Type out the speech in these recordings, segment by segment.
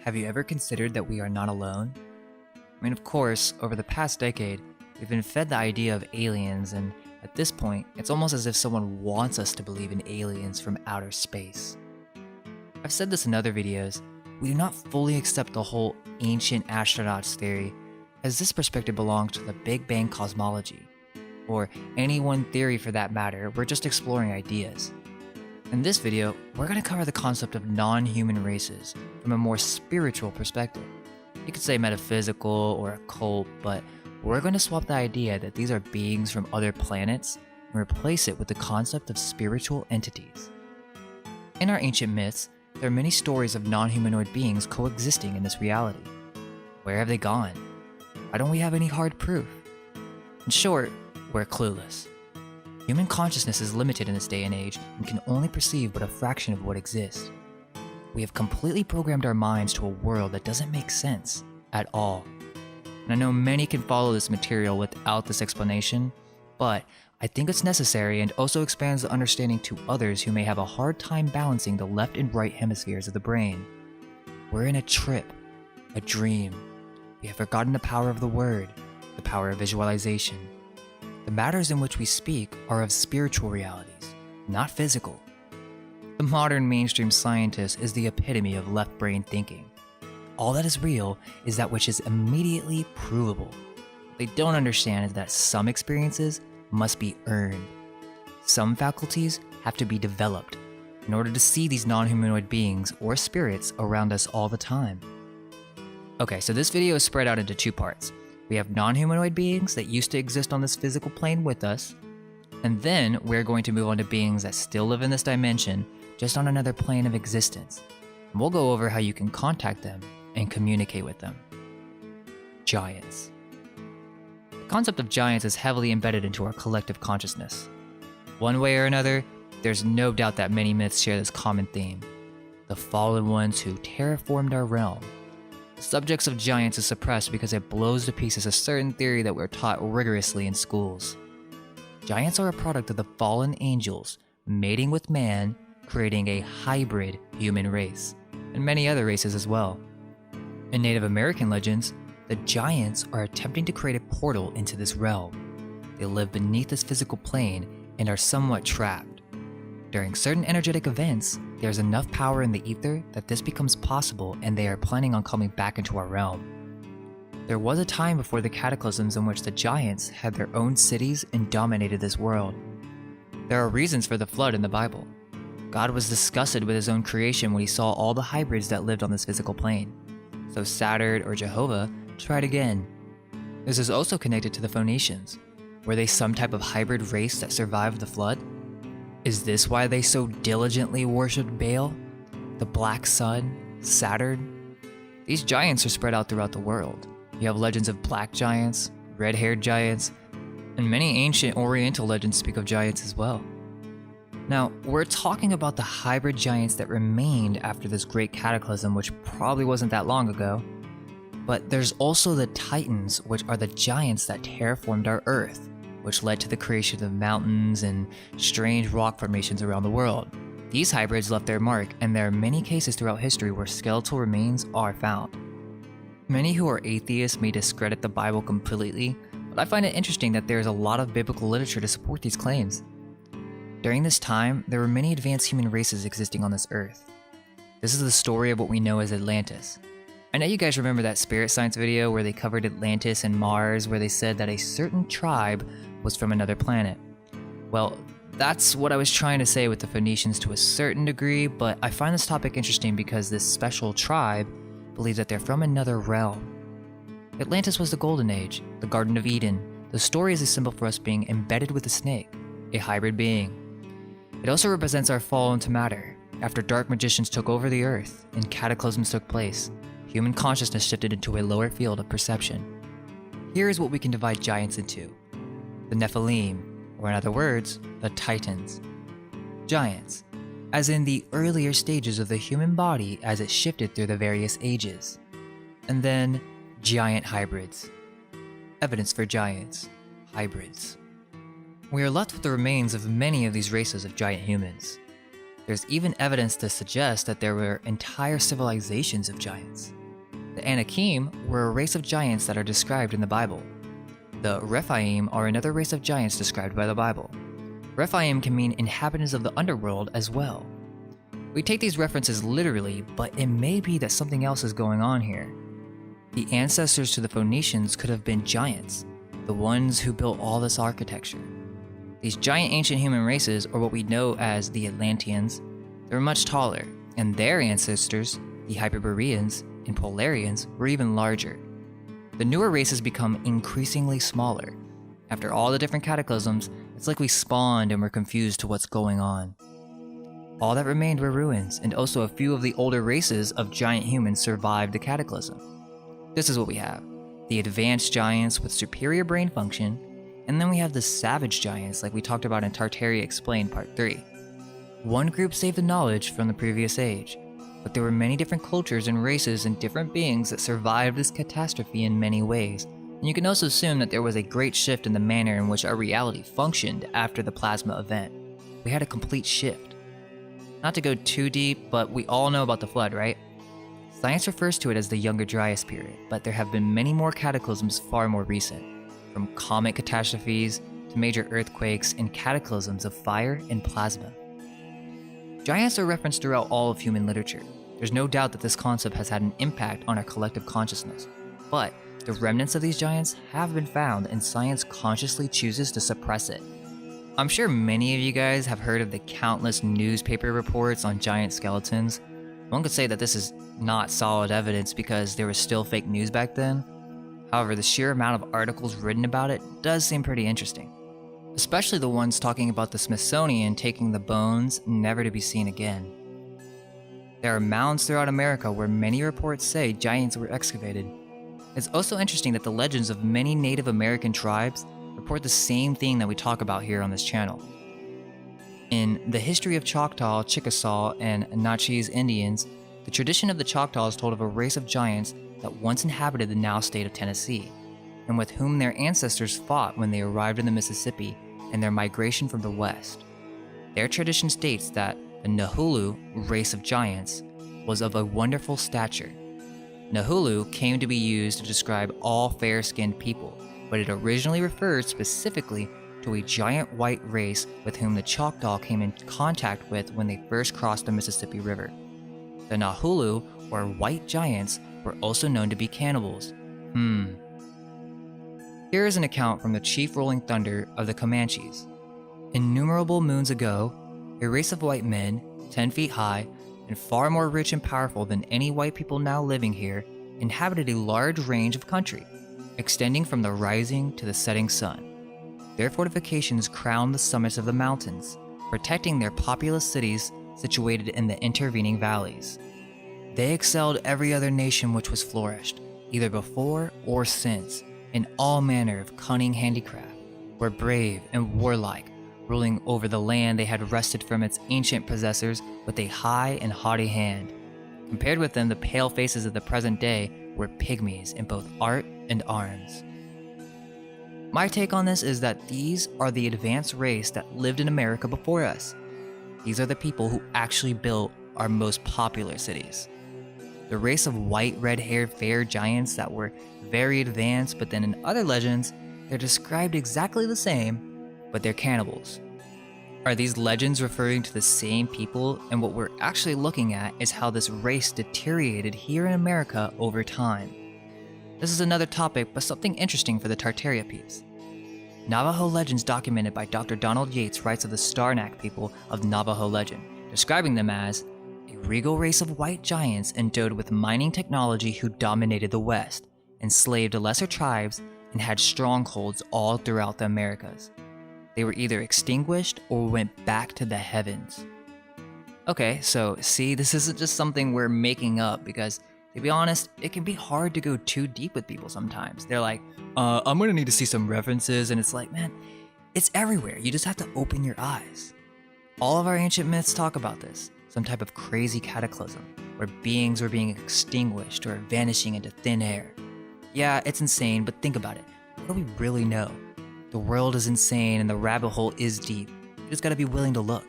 Have you ever considered that we are not alone? Of course, over the past decade, we've been fed the idea of aliens, and at this point, it's almost as if someone wants us to believe in aliens from outer space. I've said this in other videos, we do not fully accept the whole ancient astronauts theory, as this perspective belongs to the Big Bang cosmology, or any one theory for that matter. We're just exploring ideas. In this video, we're going to cover the concept of non-human races from a more spiritual perspective. You could say metaphysical or occult, but we're going to swap the idea that these are beings from other planets and replace it with the concept of spiritual entities. In our ancient myths, there are many stories of non-humanoid beings coexisting in this reality. Where have they gone? Why don't we have any hard proof? In short, we're clueless. Human consciousness is limited in this day and age and can only perceive but a fraction of what exists. We have completely programmed our minds to a world that doesn't make sense at all. And I know many can follow this material without this explanation, but I think it's necessary and also expands the understanding to others who may have a hard time balancing the left and right hemispheres of the brain. We're in a trip, a dream. We have forgotten the power of the word, the power of visualization. The matters in which we speak are of spiritual realities, not physical. The modern mainstream scientist is the epitome of left brain thinking. All that is real is that which is immediately provable. What they don't understand is that some experiences must be earned. Some faculties have to be developed in order to see these non-humanoid beings or spirits around us all the time. Okay, so this video is spread out into two parts. We have non-humanoid beings that used to exist on this physical plane with us, and then we're going to move on to beings that still live in this dimension, just on another plane of existence. And we'll go over how you can contact them and communicate with them. Giants. The concept of giants is heavily embedded into our collective consciousness. One way or another, there's no doubt that many myths share this common theme: the fallen ones who terraformed our realm. The subjects of giants is suppressed because it blows to pieces a certain theory that we're taught rigorously in schools. Giants are a product of the fallen angels mating with man, creating a hybrid human race, and many other races as well. In Native American legends, the giants are attempting to create a portal into this realm. They live beneath this physical plane and are somewhat trapped. During certain energetic events, there's enough power in the ether that this becomes possible, and they are planning on coming back into our realm. There was a time before the cataclysms in which the giants had their own cities and dominated this world. There are reasons for the flood in the Bible. God was disgusted with his own creation when he saw all the hybrids that lived on this physical plane. So Saturn or Jehovah tried again. This is also connected to the Phoenicians. Were they some type of hybrid race that survived the flood? Is this why they so diligently worshipped Baal, the Black Sun, Saturn? These giants are spread out throughout the world. You have legends of black giants, red-haired giants, and many ancient Oriental legends speak of giants as well. Now, we're talking about the hybrid giants that remained after this great cataclysm, which probably wasn't that long ago. But there's also the Titans, which are the giants that terraformed our Earth, which led to the creation of mountains and strange rock formations around the world. These hybrids left their mark, and there are many cases throughout history where skeletal remains are found. Many who are atheists may discredit the Bible completely, but I find it interesting that there is a lot of biblical literature to support these claims. During this time, there were many advanced human races existing on this earth. This is the story of what we know as Atlantis. I know you guys remember that Spirit Science video where they covered Atlantis and Mars, where they said that a certain tribe was from another planet. Well, that's what I was trying to say with the Phoenicians to a certain degree, but I find this topic interesting because this special tribe believes that they're from another realm. Atlantis was the Golden Age, the Garden of Eden. The story is a symbol for us being embedded with a snake, a hybrid being. It also represents our fall into matter. After dark magicians took over the earth and cataclysms took place, human consciousness shifted into a lower field of perception. Here is what we can divide giants into: the Nephilim, or in other words, the Titans. Giants, as in the earlier stages of the human body as it shifted through the various ages. And then, giant hybrids. Evidence for giants, hybrids. We are left with the remains of many of these races of giant humans. There's even evidence to suggest that there were entire civilizations of giants. The Anakim were a race of giants that are described in the Bible. The Rephaim are another race of giants described by the Bible. Rephaim can mean inhabitants of the underworld as well. We take these references literally, but it may be that something else is going on here. The ancestors to the Phoenicians could have been giants, the ones who built all this architecture. These giant ancient human races, or what we know as the Atlanteans, they were much taller, and their ancestors, the Hyperboreans and Polarians, were even larger. The newer races become increasingly smaller. After all the different cataclysms, it's like we spawned and were confused to what's going on. All that remained were ruins, and also a few of the older races of giant humans survived the cataclysm. This is what we have: the advanced giants with superior brain function, and then we have the savage giants like we talked about in Tartaria Explained Part 3. One group saved the knowledge from the previous age, but there were many different cultures and races and different beings that survived this catastrophe in many ways, and you can also assume that there was a great shift in the manner in which our reality functioned after the plasma event. We had a complete shift. Not to go too deep, but we all know about the flood, right? Science refers to it as the Younger Dryas period, but there have been many more cataclysms far more recent, from comet catastrophes to major earthquakes and cataclysms of fire and plasma. Giants are referenced throughout all of human literature. There's no doubt that this concept has had an impact on our collective consciousness, but the remnants of these giants have been found, and science consciously chooses to suppress it. I'm sure many of you guys have heard of the countless newspaper reports on giant skeletons. One could say that this is not solid evidence because there was still fake news back then. However, the sheer amount of articles written about it does seem pretty interesting, especially the ones talking about the Smithsonian taking the bones never to be seen again. There are mounds throughout America where many reports say giants were excavated. It's also interesting that the legends of many Native American tribes report the same thing that we talk about here on this channel. In The History of Choctaw, Chickasaw, and Natchez Indians, the tradition of the Choctaws told of a race of giants that once inhabited the now state of Tennessee, and with whom their ancestors fought when they arrived in the Mississippi in their migration from the west. Their tradition states that the Nahulu race of giants was of a wonderful stature. Nahulu came to be used to describe all fair-skinned people, but it originally refers specifically to a giant white race with whom the Choctaw came in contact with when they first crossed the Mississippi River. The Nahulu, or white giants, were also known to be cannibals. Here is an account from the Chief Rolling Thunder of the Comanches. Innumerable moons ago, a race of white men, 10 feet high, and far more rich and powerful than any white people now living here, inhabited a large range of country, extending from the rising to the setting sun. Their fortifications crowned the summits of the mountains, protecting their populous cities situated in the intervening valleys. They excelled every other nation which was flourished, either before or since, in all manner of cunning handicraft, were brave and warlike, ruling over the land they had wrested from its ancient possessors with a high and haughty hand. Compared with them, the pale faces of the present day were pygmies in both art and arms. My take on this is that these are the advanced race that lived in America before us. These are the people who actually built our most popular cities. The race of white, red-haired, fair giants that were very advanced, but then in other legends, they're described exactly the same, but they're cannibals. Are these legends referring to the same people? And what we're actually looking at is how this race deteriorated here in America over time. This is another topic, but something interesting for the Tartaria peeps. Navajo legends documented by Dr. Donald Yates writes of the Starnak people of Navajo legend, describing them as a regal race of white giants endowed with mining technology who dominated the West, enslaved lesser tribes, and had strongholds all throughout the Americas. They were either extinguished or went back to the heavens. Okay, so see, this isn't just something we're making up because, to be honest, it can be hard to go too deep with people sometimes. They're like, I'm gonna need to see some references, and it's like, man, it's everywhere. You just have to open your eyes. All of our ancient myths talk about this, some type of crazy cataclysm, where beings were being extinguished or vanishing into thin air. Yeah, it's insane, but think about it. What do we really know? The world is insane and the rabbit hole is deep. You just gotta be willing to look.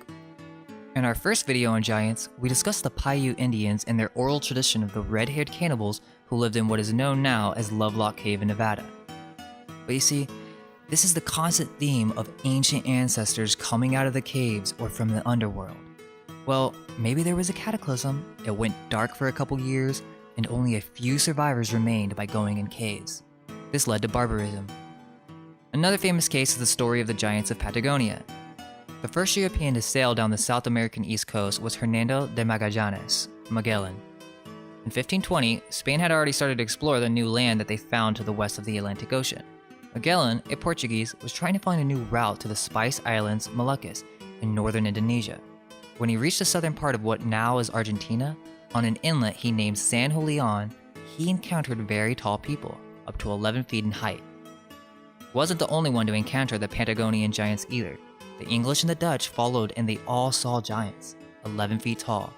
In our first video on giants, we discussed the Paiute Indians and their oral tradition of the red-haired cannibals who lived in what is known now as Lovelock Cave in Nevada. But you see, this is the constant theme of ancient ancestors coming out of the caves or from the underworld. Well, maybe there was a cataclysm, it went dark for a couple years, and only a few survivors remained by going in caves. This led to barbarism. Another famous case is the story of the giants of Patagonia. The first European to sail down the South American east coast was Hernando de Magallanes, Magellan. In 1520, Spain had already started to explore the new land that they found to the west of the Atlantic Ocean. Magellan, a Portuguese, was trying to find a new route to the Spice Islands, Moluccas, in northern Indonesia. When he reached the southern part of what now is Argentina, on an inlet he named San Julian, he encountered very tall people, up to 11 feet in height. He wasn't the only one to encounter the Patagonian giants either. The English and the Dutch followed and they all saw giants, 11 feet tall.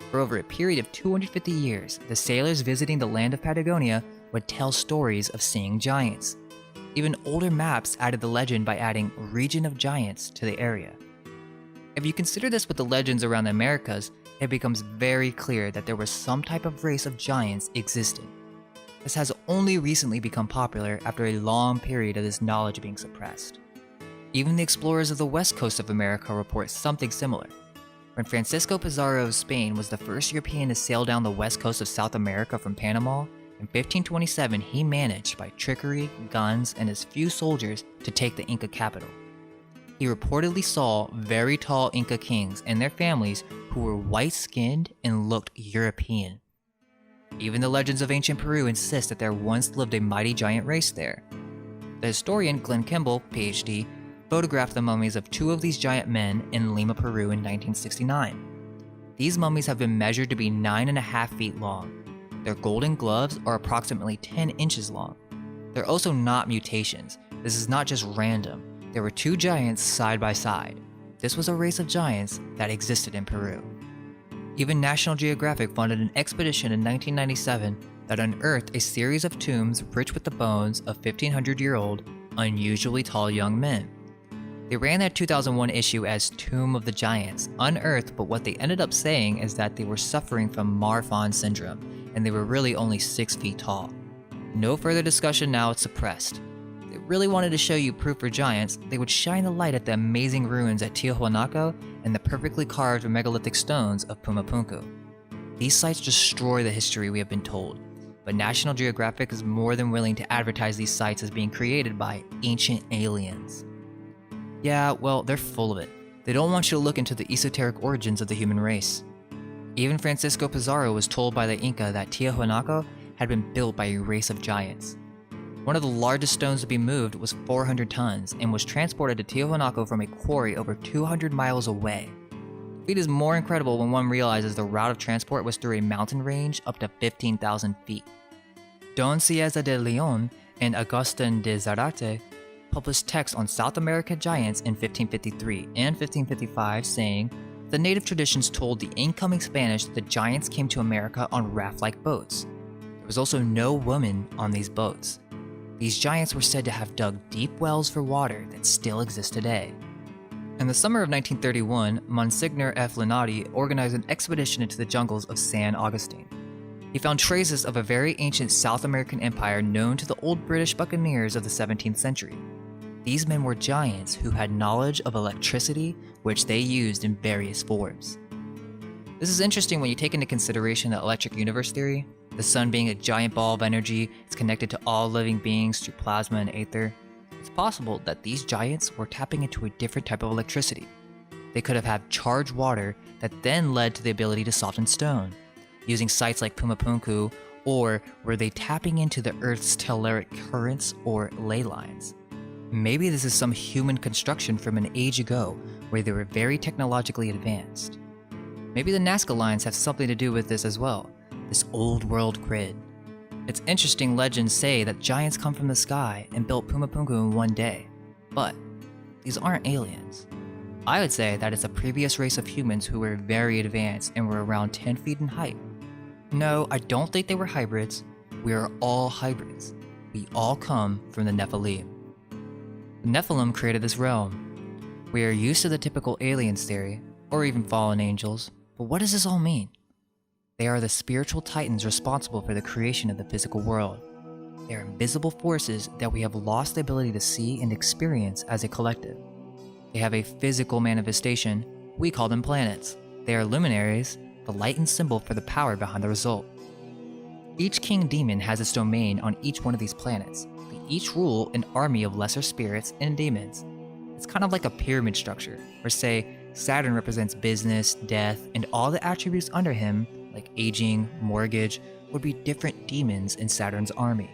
For over a period of 250 years, the sailors visiting the land of Patagonia would tell stories of seeing giants. Even older maps added the legend by adding region of giants to the area. If you consider this with the legends around the Americas, it becomes very clear that there was some type of race of giants existing. This has only recently become popular after a long period of this knowledge being suppressed. Even the explorers of the west coast of America report something similar. When Francisco Pizarro of Spain was the first European to sail down the west coast of South America from Panama, in 1527 he managed, by trickery, guns, and his few soldiers, to take the Inca capital. He reportedly saw very tall Inca kings and their families who were white-skinned and looked European. Even the legends of ancient Peru insist that there once lived a mighty giant race there. The historian Glenn Kimball, PhD, photographed the mummies of two of these giant men in Lima, Peru in 1969. These mummies have been measured to be 9.5 feet long. Their golden gloves are approximately 10 inches long. They're also not mutations. This is not just random. There were two giants side by side. This was a race of giants that existed in Peru. Even National Geographic funded an expedition in 1997 that unearthed a series of tombs rich with the bones of 1,500-year-old, unusually tall young men. They ran their 2001 issue as Tomb of the Giants, unearthed, but what they ended up saying is that they were suffering from Marfan syndrome, and they were really only 6 feet tall. No further discussion now, it's suppressed. If they really wanted to show you proof for giants, they would shine the light at the amazing ruins at Tiahuanaco and the perfectly carved megalithic stones of Pumapunku. These sites destroy the history we have been told, but National Geographic is more than willing to advertise these sites as being created by ancient aliens. Yeah, well, they're full of it. They don't want you to look into the esoteric origins of the human race. Even Francisco Pizarro was told by the Inca that Tiahuanaco had been built by a race of giants. One of the largest stones to be moved was 400 tons and was transported to Tiahuanaco from a quarry over 200 miles away. The feat is more incredible when one realizes the route of transport was through a mountain range up to 15,000 feet. Don Cieza de Leon and Agustin de Zarate published texts on South America giants in 1553 and 1555 saying, the native traditions told the incoming Spanish that the giants came to America on raft-like boats. There was also no woman on these boats. These giants were said to have dug deep wells for water that still exist today. In the summer of 1931, Monsignor F. Linati organized an expedition into the jungles of San Augustine. He found traces of a very ancient South American empire known to the old British buccaneers of the 17th century. These men were giants who had knowledge of electricity, which they used in various forms. This is interesting when you take into consideration the electric universe theory, the sun being a giant ball of energy, it's connected to all living beings through plasma and aether. It's possible that these giants were tapping into a different type of electricity. They could have had charged water that then led to the ability to soften stone, using sites like Pumapunku, or were they tapping into the Earth's telluric currents or ley lines? Maybe this is some human construction from an age ago where they were very technologically advanced. Maybe the Nazca lines have something to do with this as well, this old world grid. It's interesting legends say that giants come from the sky and built Pumapunku in one day, but these aren't aliens. I would say that it's a previous race of humans who were very advanced and were around 10 feet in height. No, I don't think they were hybrids. We are all hybrids. We all come from the Nephilim. The Nephilim created this realm. We are used to the typical aliens theory, or even fallen angels. But what does this all mean? They are the spiritual titans responsible for the creation of the physical world. They are invisible forces that we have lost the ability to see and experience as a collective. They have a physical manifestation. We call them planets. They are luminaries, the light and symbol for the power behind the result. Each king demon has its domain on each one of these planets. They each rule an army of lesser spirits and demons. It's kind of like a pyramid structure, where say, Saturn represents business, death, and all the attributes under him, like aging, mortgage, would be different demons in Saturn's army.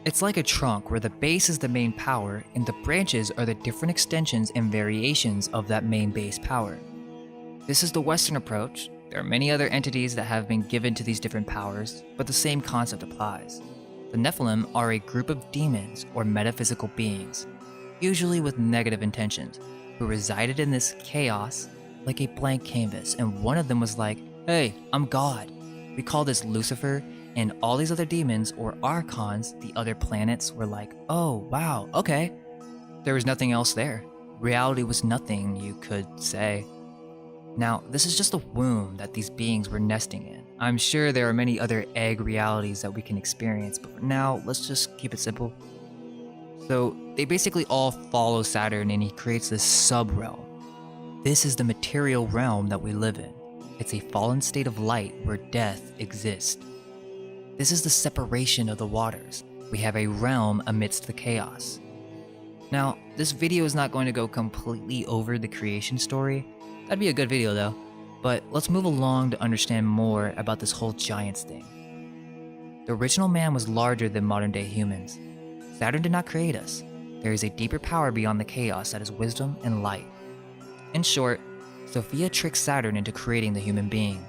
It's like a trunk where the base is the main power and the branches are the different extensions and variations of that main base power. This is the Western approach. There are many other entities that have been given to these different powers, but the same concept applies. The Nephilim are a group of demons or metaphysical beings, usually with negative intentions, who resided in this chaos like a blank canvas, and one of them was like, hey, I'm God. We call this Lucifer, and all these other demons or archons, the other planets, were like, oh wow, okay. There was nothing else there. Reality was nothing, you could say. Now, this is just the womb that these beings were nesting in. I'm sure there are many other egg realities that we can experience, but for now, let's just keep it simple. So, they basically all follow Saturn and he creates this sub-realm. This is the material realm that we live in. It's a fallen state of light where death exists. This is the separation of the waters. We have a realm amidst the chaos. Now, this video is not going to go completely over the creation story. That'd be a good video though. But let's move along to understand more about this whole giants thing. The original man was larger than modern day humans. Saturn did not create us. There is a deeper power beyond the chaos that is wisdom and light. In short, Sophia tricked Saturn into creating the human being.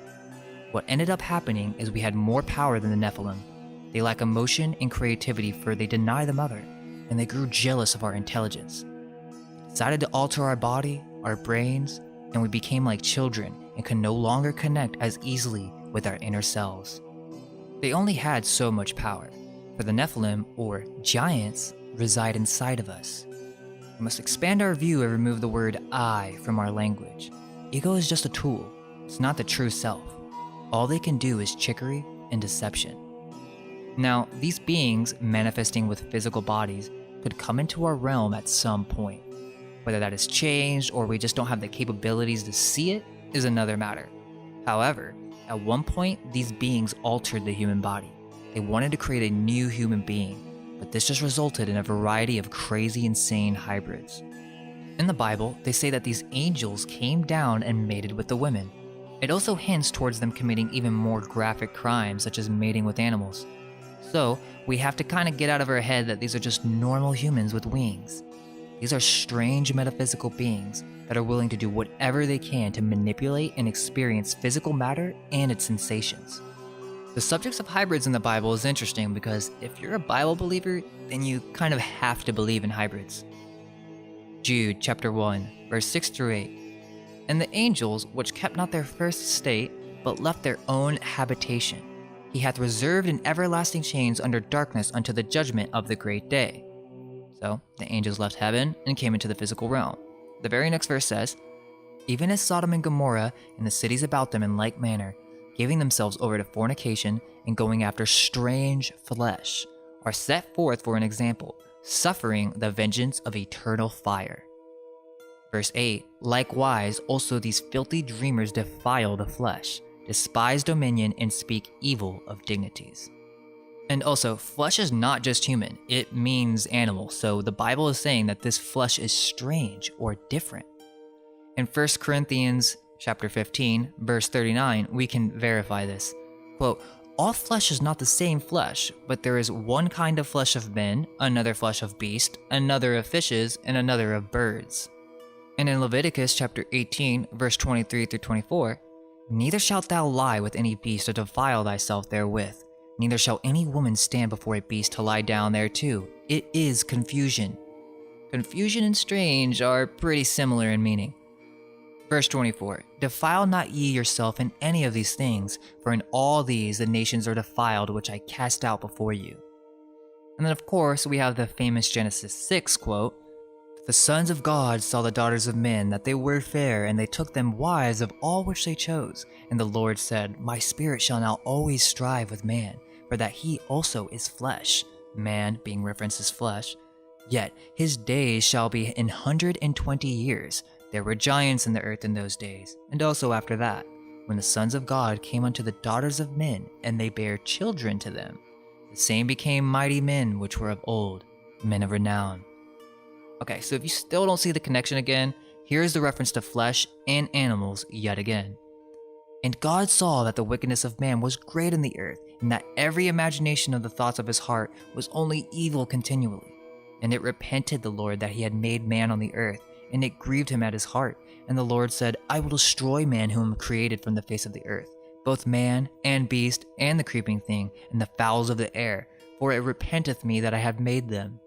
What ended up happening is we had more power than the Nephilim. They lack emotion and creativity, for they deny the mother, and they grew jealous of our intelligence. They decided to alter our body, our brains, and we became like children and could no longer connect as easily with our inner selves. They only had so much power, for the Nephilim, or giants, reside inside of us. We must expand our view and remove the word I from our language. Ego is just a tool, it's not the true self. All they can do is trickery and deception. Now, these beings manifesting with physical bodies could come into our realm at some point. Whether that is changed or we just don't have the capabilities to see it is another matter. However, at one point, these beings altered the human body. They wanted to create a new human being, but this just resulted in a variety of crazy, insane hybrids. In the Bible, they say that these angels came down and mated with the women. It also hints towards them committing even more graphic crimes, such as mating with animals. So, we have to kind of get out of our head that these are just normal humans with wings. These are strange metaphysical beings that are willing to do whatever they can to manipulate and experience physical matter and its sensations. The subjects of hybrids in the Bible is interesting because if you're a Bible believer, then you kind of have to believe in hybrids. Jude chapter 1, verse 6 through 8. And the angels, which kept not their first state, but left their own habitation, he hath reserved in everlasting chains under darkness unto the judgment of the great day. So, the angels left heaven and came into the physical realm. The very next verse says, even as Sodom and Gomorrah and the cities about them in like manner, giving themselves over to fornication and going after strange flesh, are set forth for an example, suffering the vengeance of eternal fire. Verse 8, likewise also these filthy dreamers defile the flesh, despise dominion, and speak evil of dignities. And also, flesh is not just human, it means animal, so the Bible is saying that this flesh is strange or different. In 1 Corinthians chapter 15, verse 39, we can verify this. Quote, all flesh is not the same flesh, but there is one kind of flesh of men, another flesh of beasts, another of fishes, and another of birds. And in Leviticus chapter 18, verse 23 through 24, neither shalt thou lie with any beast or defile thyself therewith, neither shall any woman stand before a beast to lie down thereto. It is confusion. Confusion and strange are pretty similar in meaning. Verse 24, defile not ye yourself in any of these things, for in all these the nations are defiled, which I cast out before you. And then of course we have the famous Genesis 6 quote, The sons of God saw the daughters of men, that they were fair, and they took them wives of all which they chose. And the Lord said, My spirit shall now always strive with man, for that he also is flesh, man being referenced as flesh. Yet his days shall be 120 years. There were giants in the earth in those days, and also after that, when the sons of God came unto the daughters of men, and they bare children to them. The same became mighty men which were of old, men of renown. Okay, so if you still don't see the connection again, here's the reference to flesh and animals yet again. And God saw that the wickedness of man was great in the earth, and that every imagination of the thoughts of his heart was only evil continually. And it repented the Lord that he had made man on the earth, and it grieved him at his heart. And the Lord said, I will destroy man whom I created from the face of the earth, both man and beast and the creeping thing, and the fowls of the air, for it repenteth me that I have made them.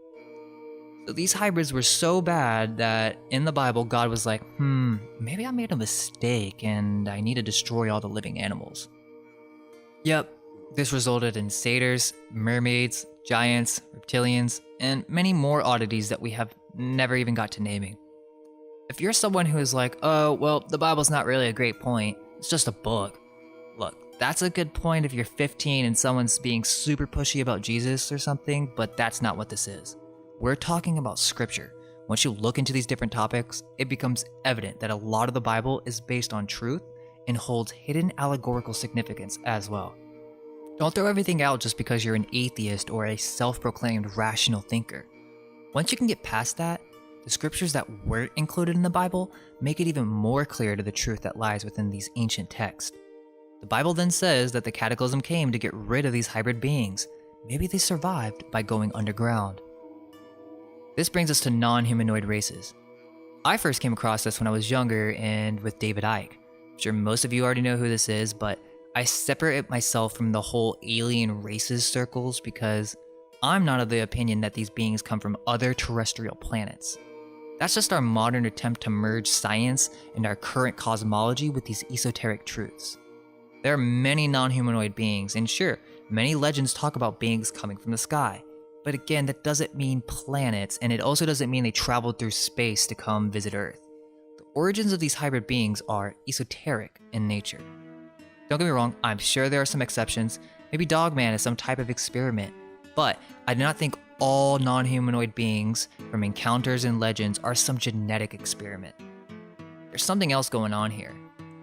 So these hybrids were so bad that in the Bible, God was like, maybe I made a mistake and I need to destroy all the living animals. Yep, this resulted in satyrs, mermaids, giants, reptilians, and many more oddities that we have never even got to naming. If you're someone who is like, oh, well, the Bible's not really a great point, it's just a book. Look, that's a good point if you're 15 and someone's being super pushy about Jesus or something, but that's not what this is. We're talking about scripture. Once you look into these different topics, it becomes evident that a lot of the Bible is based on truth and holds hidden allegorical significance as well. Don't throw everything out just because you're an atheist or a self-proclaimed rational thinker. Once you can get past that, the scriptures that weren't included in the Bible make it even more clear to the truth that lies within these ancient texts. The Bible then says that the cataclysm came to get rid of these hybrid beings. Maybe they survived by going underground. This brings us to non-humanoid races. I first came across this when I was younger and with David Icke. I'm sure most of you already know who this is, but I separate myself from the whole alien races circles because I'm not of the opinion that these beings come from other terrestrial planets. That's just our modern attempt to merge science and our current cosmology with these esoteric truths. There are many non-humanoid beings, and sure, many legends talk about beings coming from the sky. But again, that doesn't mean planets, and it also doesn't mean they traveled through space to come visit Earth. The origins of these hybrid beings are esoteric in nature. Don't get me wrong, I'm sure there are some exceptions. Maybe Dogman is some type of experiment. But I do not think all non-humanoid beings from encounters and legends are some genetic experiment. There's something else going on here.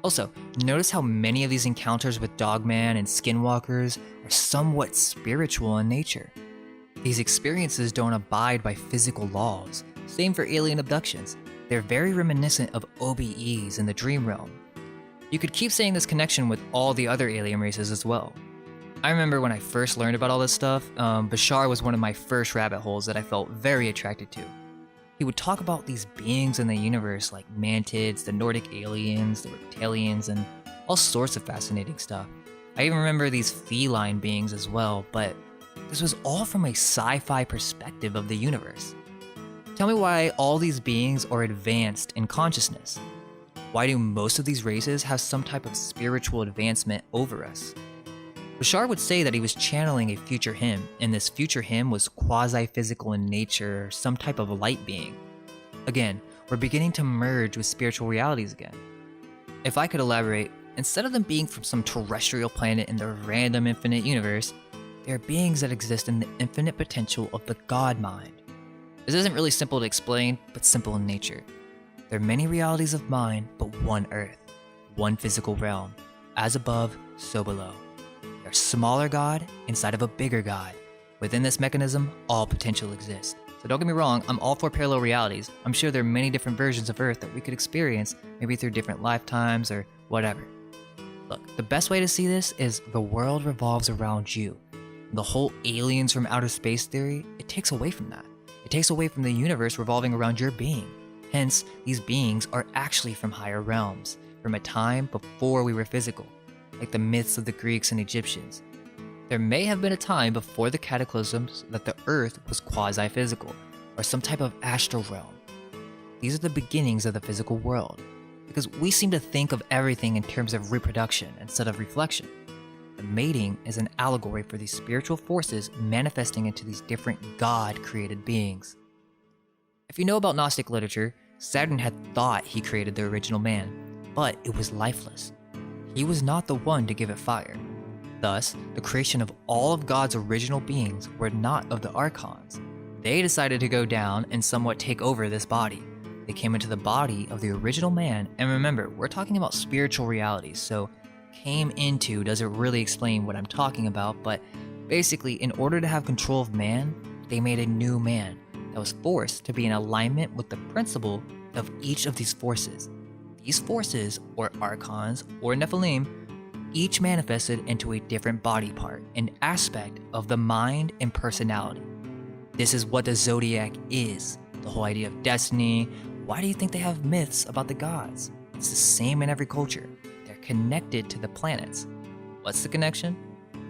Also, notice how many of these encounters with Dogman and Skinwalkers are somewhat spiritual in nature. These experiences don't abide by physical laws. Same for alien abductions. They're very reminiscent of OBEs in the dream realm. You could keep saying this connection with all the other alien races as well. I remember when I first learned about all this stuff, Bashar was one of my first rabbit holes that I felt very attracted to. He would talk about these beings in the universe like mantids, the Nordic aliens, the reptilians, and all sorts of fascinating stuff. I even remember these feline beings as well, but this was all from a sci-fi perspective of the universe. Tell me why all these beings are advanced in consciousness. Why do most of these races have some type of spiritual advancement over us? Bashar would say that he was channeling a future him, and this future him was quasi-physical in nature, or some type of light being. Again, we're beginning to merge with spiritual realities again. If I could elaborate, instead of them being from some terrestrial planet in the random infinite universe, they are beings that exist in the infinite potential of the God mind. This isn't really simple to explain, but simple in nature. There are many realities of mind, but one earth, one physical realm, as above, so below. A smaller God inside of a bigger God. Within this mechanism, all potential exists. So don't get me wrong, I'm all for parallel realities. I'm sure there are many different versions of Earth that we could experience, maybe through different lifetimes or whatever. Look, the best way to see this is the world revolves around you. The whole aliens from outer space theory, it takes away from that. It takes away from the universe revolving around your being. Hence, these beings are actually from higher realms, from a time before we were physical, like the myths of the Greeks and Egyptians. There may have been a time before the cataclysms that the Earth was quasi-physical, or some type of astral realm. These are the beginnings of the physical world, because we seem to think of everything in terms of reproduction instead of reflection. The mating is an allegory for these spiritual forces manifesting into these different God-created beings. If you know about Gnostic literature, Saturn had thought he created the original man, but it was lifeless. He was not the one to give it fire. Thus, the creation of all of God's original beings were not of the Archons. They decided to go down and somewhat take over this body. They came into the body of the original man, and remember, we're talking about spiritual realities, so came into doesn't really explain what I'm talking about, but basically, in order to have control of man, they made a new man that was forced to be in alignment with the principle of each of these forces. These forces, or Archons, or Nephilim, each manifested into a different body part, an aspect of the mind and personality. This is what the zodiac is, the whole idea of destiny. Why do you think they have myths about the gods? It's the same in every culture. They're connected to the planets. What's the connection?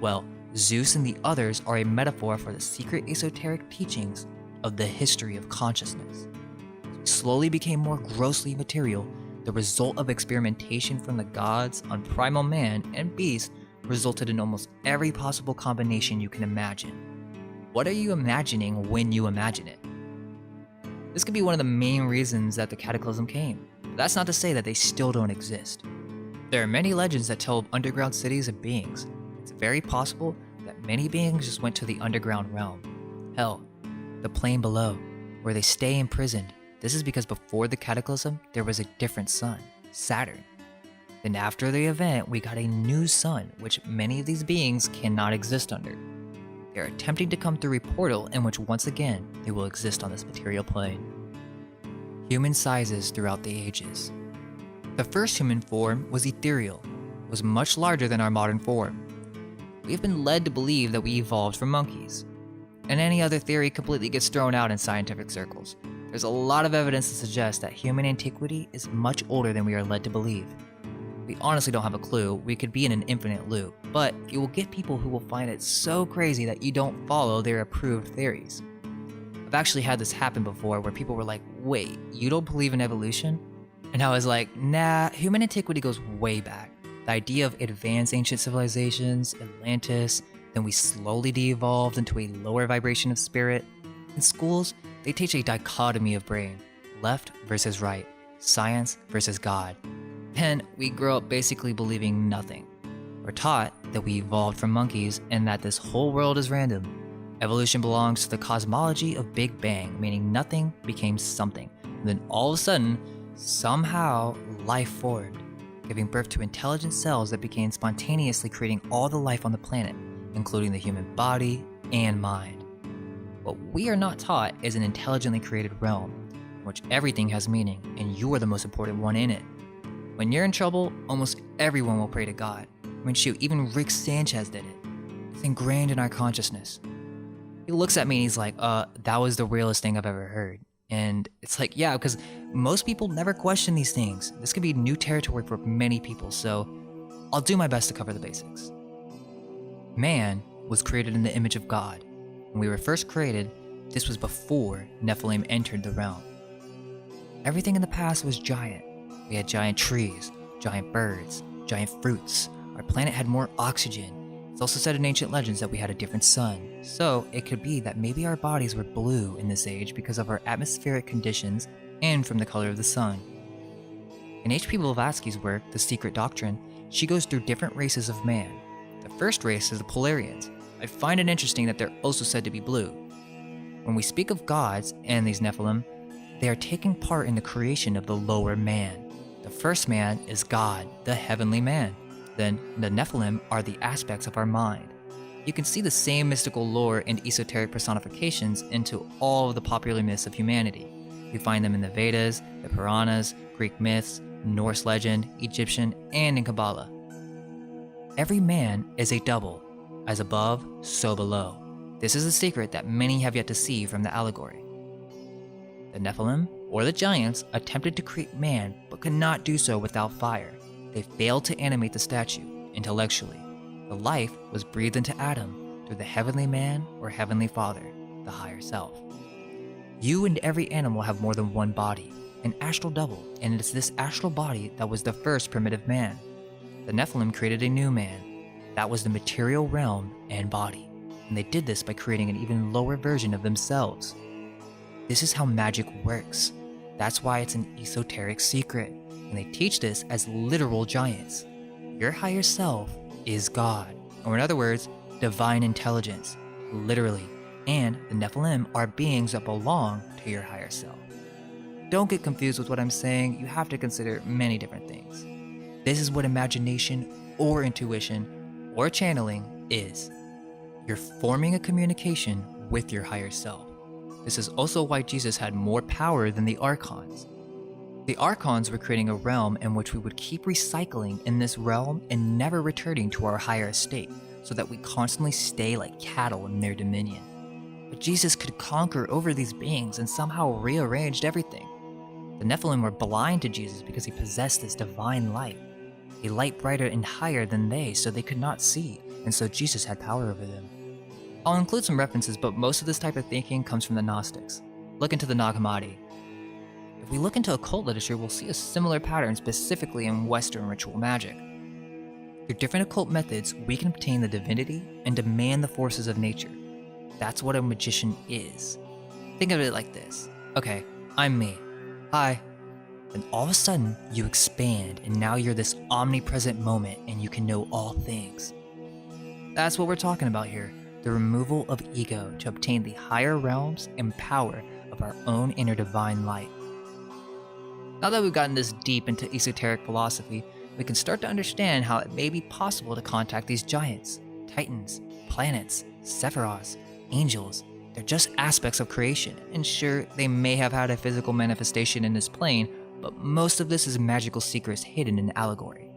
Well, Zeus and the others are a metaphor for the secret esoteric teachings of the history of consciousness. It slowly became more grossly material. The result of experimentation from the gods on primal man and beast resulted in almost every possible combination you can imagine. What are you imagining when you imagine it? This could be one of the main reasons that the cataclysm came, but that's not to say that they still don't exist. There are many legends that tell of underground cities and beings. It's very possible that many beings just went to the underground realm. Hell, the plane below, where they stay imprisoned. This is because before the cataclysm, there was a different sun, Saturn. Then after the event, we got a new sun, which many of these beings cannot exist under. They are attempting to come through a portal in which once again, they will exist on this material plane. Human sizes throughout the ages. The first human form was ethereal. It was much larger than our modern form. We have been led to believe that we evolved from monkeys. And any other theory completely gets thrown out in scientific circles. There's a lot of evidence to suggest that human antiquity is much older than we are led to believe. We honestly don't have a clue. We could be in an infinite loop, but you will get people who will find it so crazy that you don't follow their approved theories. I've actually had this happen before where people were like, wait, you don't believe in evolution? And I was like, nah, human antiquity goes way back. The idea of advanced ancient civilizations, Atlantis, then we slowly de-evolved into a lower vibration of spirit. In schools, they teach a dichotomy of brain, left versus right, science versus God. And we grow up basically believing nothing. We're taught that we evolved from monkeys and that this whole world is random. Evolution belongs to the cosmology of Big Bang, meaning nothing became something. And then all of a sudden, somehow, life formed, giving birth to intelligent cells that began spontaneously creating all the life on the planet, including the human body and mind. What we are not taught is an intelligently created realm, in which everything has meaning, and you are the most important one in it. When you're in trouble, almost everyone will pray to God. I mean, shoot, even Rick Sanchez did it. It's ingrained in our consciousness. He looks at me and he's like, that was the realest thing I've ever heard. And it's like, yeah, because most people never question these things. This could be new territory for many people, so I'll do my best to cover the basics. Man was created in the image of God. When we were first created, this was before Nephilim entered the realm. Everything in the past was giant. We had giant trees, giant birds, giant fruits. Our planet had more oxygen. It's also said in ancient legends that we had a different sun. So it could be that maybe our bodies were blue in this age because of our atmospheric conditions and from the color of the sun. In H.P. Blavatsky's work, The Secret Doctrine, she goes through different races of man. The first race is the Polarians. I find it interesting that they're also said to be blue. When we speak of gods and these Nephilim, they are taking part in the creation of the lower man. The first man is God, the heavenly man. Then the Nephilim are the aspects of our mind. You can see the same mystical lore and esoteric personifications into all of the popular myths of humanity. We find them in the Vedas, the Puranas, Greek myths, Norse legend, Egyptian, and in Kabbalah. Every man is a double, as above, so below. This is a secret that many have yet to see from the allegory. The Nephilim, or the giants, attempted to create man, but could not do so without fire. They failed to animate the statue, intellectually. The life was breathed into Adam through the heavenly man or heavenly father, the higher self. You and every animal have more than one body, an astral double, and it is this astral body that was the first primitive man. The Nephilim created a new man. That was the material realm and body, and they did this by creating an even lower version of themselves. This is how magic works. That's why it's an esoteric secret, and they teach this as literal giants. Your higher self is God, or in other words, divine intelligence, literally, and the Nephilim are beings that belong to your higher self. Don't get confused with what I'm saying, you have to consider many different things. This is what imagination or intuition or channeling is. You're forming a communication with your higher self. This is also why Jesus had more power than the archons. The archons were creating a realm in which we would keep recycling in this realm and never returning to our higher estate, so that we constantly stay like cattle in their dominion. But Jesus could conquer over these beings and somehow rearranged everything. The Nephilim were blind to Jesus because he possessed this divine light, a light brighter and higher than they, so they could not see, and so Jesus had power over them. I'll include some references, but most of this type of thinking comes from the Gnostics. Look into the Nag Hammadi. If we look into occult literature, we'll see a similar pattern specifically in Western ritual magic. Through different occult methods, we can obtain the divinity and demand the forces of nature. That's what a magician is. Think of it like this. Okay, I'm me. Hi. Then all of a sudden, you expand, and now you're this omnipresent moment, and you can know all things. That's what we're talking about here. The removal of ego to obtain the higher realms and power of our own inner divine light. Now that we've gotten this deep into esoteric philosophy, we can start to understand how it may be possible to contact these giants, titans, planets, sephiroths, angels. They're just aspects of creation, and sure, they may have had a physical manifestation in this plane, but most of this is magical secrets hidden in allegory.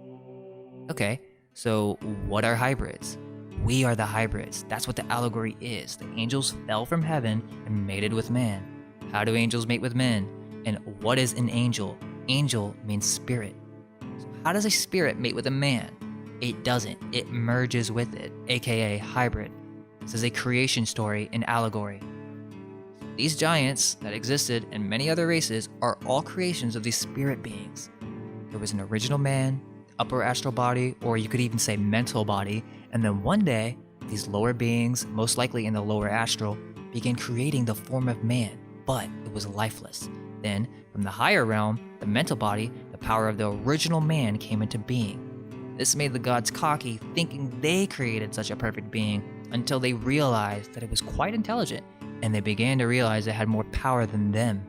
Okay, so what are hybrids? We are the hybrids. That's what the allegory is. The angels fell from heaven and mated with man. How do angels mate with men? And what is an angel? Angel means spirit. So how does a spirit mate with a man? It doesn't. It merges with it, aka hybrid. This is a creation story in allegory. These giants that existed and many other races are all creations of these spirit beings. There was an original man, upper astral body, or you could even say mental body, and then one day, these lower beings, most likely in the lower astral, began creating the form of man, but it was lifeless. Then, from the higher realm, the mental body, the power of the original man came into being. This made the gods cocky, thinking they created such a perfect being, until they realized that it was quite intelligent, and they began to realize it had more power than them.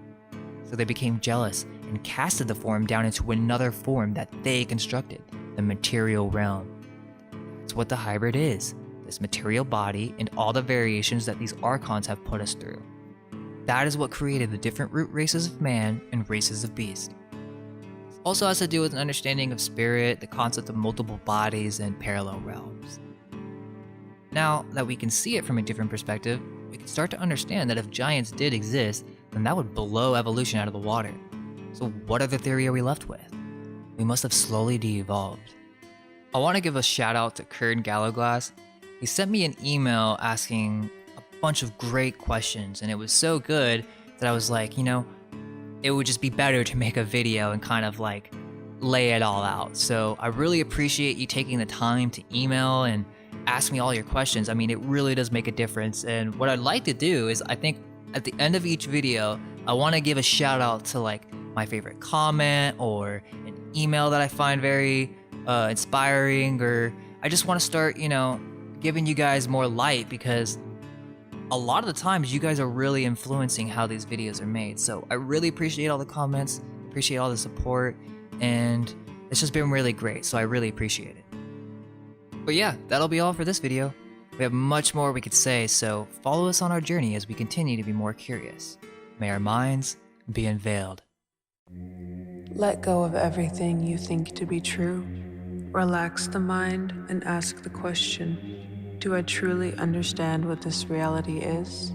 So they became jealous and casted the form down into another form that they constructed, the material realm. That's what the hybrid is, this material body and all the variations that these archons have put us through. That is what created the different root races of man and races of beast. This also has to do with an understanding of spirit, the concept of multiple bodies, and parallel realms. Now that we can see it from a different perspective, we can start to understand that if giants did exist, then that would blow evolution out of the water. So what other theory are we left with? We must have slowly de-evolved. I want to give a shout out to Kern Gallowglass. He sent me an email asking a bunch of great questions, and it was so good that I was like, it would just be better to make a video and kind of like lay it all out. So I really appreciate you taking the time to email and ask me all your questions. I mean, it really does make a difference. And what I'd like to do is, I think at the end of each video, I want to give a shout out to like my favorite comment or an email that I find very inspiring, or I just want to start, giving you guys more light, because a lot of the times you guys are really influencing how these videos are made. So I really appreciate all the comments, appreciate all the support, and it's just been really great. So I really appreciate it. But yeah, that'll be all for this video. We have much more we could say, so follow us on our journey as we continue to be more curious. May our minds be unveiled. Let go of everything you think to be true. Relax the mind and ask the question, do I truly understand what this reality is?